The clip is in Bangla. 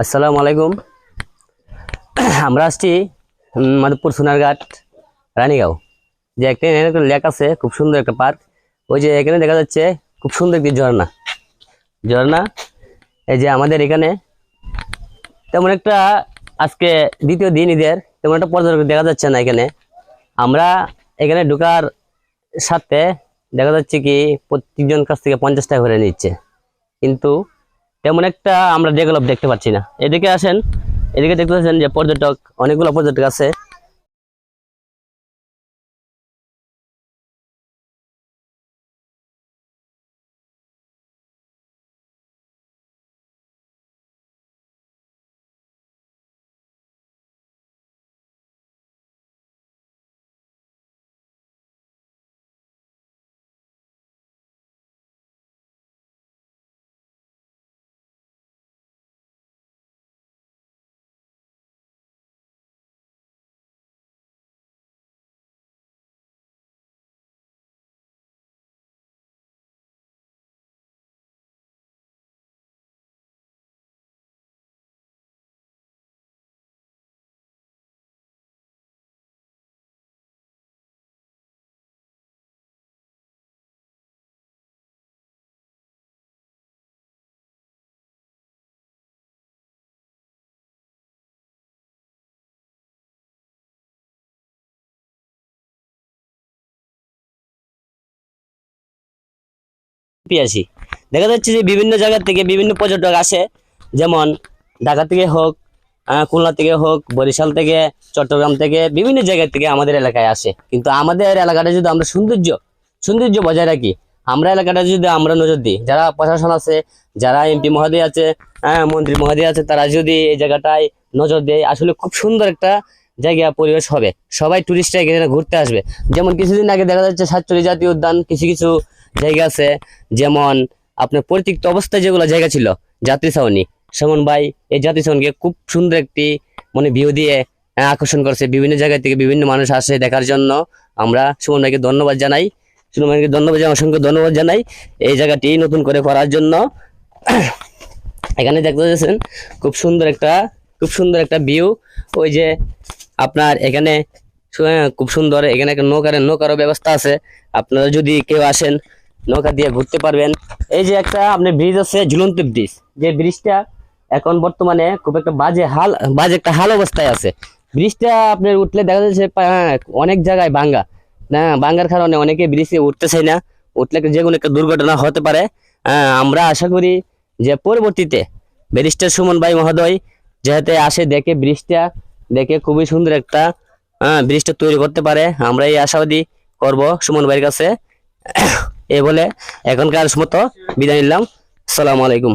আসসালামু আলাইকুম। আমরা আসছি মাধবপুর সোনারঘাট রানীগাঁও। যে এখানে একটা লেক আছে, খুব সুন্দর একটা পার্ক। ওই যে এখানে দেখা যাচ্ছে খুব সুন্দর একটি ঝর্ণা ঝর্ণা এই যে আমাদের এখানে তেমন একটা আজকে দ্বিতীয় দিন ঈদের তেমন একটা পর্যটক দেখা যাচ্ছে না এখানে। আমরা এখানে ঢোকার সাথে দেখা যাচ্ছে কি প্রত্যেকজন কাছ থেকে 50 টাকা করে নিচ্ছে, কিন্তু তেমন একটা আমরা ডেভেলপ দেখতে পাচ্ছি না। এদিকে আসেন, এদিকে দেখতে পাচ্ছেন যে পর্যটক, অনেকগুলো পর্যটক আছে। পিয়াসি দেখা যাচ্ছে যে বিভিন্ন জায়গা থেকে বিভিন্ন পর্যটক আসে, যেমন ঢাকা থেকে হোক, খুলনা থেকে হোক, বরিশাল থেকে, চট্টগ্রাম থেকে, বিভিন্ন জায়গা থেকে আমাদের এলাকায় আসে। কিন্তু আমাদের এলাকাটা যদি আমরা সৌন্দর্য বজায় রাখি, আমরা এলাকাটা যদি আমরা নজর দিই, যারা প্রশাসন আছে, যারা এমপি মহোদয় আছে, মন্ত্রী মহোদয় আছে, তারা যদি এই জায়গাটায় নজর দেয়, আসলে খুব সুন্দর একটা জায়গা পরিবেশ হবে। সবাই টুরিস্টরা এখানে ঘুরতে আসবে। যেমন কিছুদিন আগে দেখা যাচ্ছে সাতচল্লিশ জাতীয় উদ্যান, কিছু কিছু জায়গা আছে, যেমন আপনার পরিত্যক্ত অবস্থায় যেগুলো জায়গা ছিল, যাত্রী ছাউনি, সুমন ভাই এই যাত্রী ছাউনিকে খুব সুন্দর একটি ভিউ দিয়ে আকর্ষণ করছে। বিভিন্ন জায়গা থেকে বিভিন্ন মানুষ আসে দেখার জন্য। আমরা সুমন ভাইকে ধন্যবাদ জানাই, অসংখ্য ধন্যবাদ জানাই এই জায়গাটি নতুন করে করার জন্য। এখানে দেখতে পাচ্ছেন খুব সুন্দর একটা ভিউ। ওই যে আপনার এখানে খুব সুন্দর, এখানে একটা নৌকারও ব্যবস্থা আছে। আপনারা যদি কেউ আসেন, নৌকা দিয়ে ঘুরতে পারবেন। এই যে একটা আপনার ব্রিজ আছে, ঝুলন্ত ব্রিজ, যে ব্রিজটা এখন বর্তমানে খুব একটা বাজে একটা হাল অবস্থায় আছে। ব্রিজটা আপনার উঠলে দেখা যাচ্ছে অনেক জায়গায় ভাঙ্গার কারণে অনেকে ব্রিজে উঠতে চায় না, উঠলে যে কোনো একটা দুর্ঘটনা হতে পারে। আমরা আশা করি যে পরবর্তীতে ব্যারিস্টার সুমন ভাই মহোদয় যাতে আসে, দেখে ব্রিজটা দেখে খুবই সুন্দর একটা ব্রিজটা তৈরি করতে পারে। আমরা এই আশাবাদী করব সুমন ভাইয়ের কাছে। এ বলে এখনকার মতো বিদায় নিলাম। আসসালামু আলাইকুম।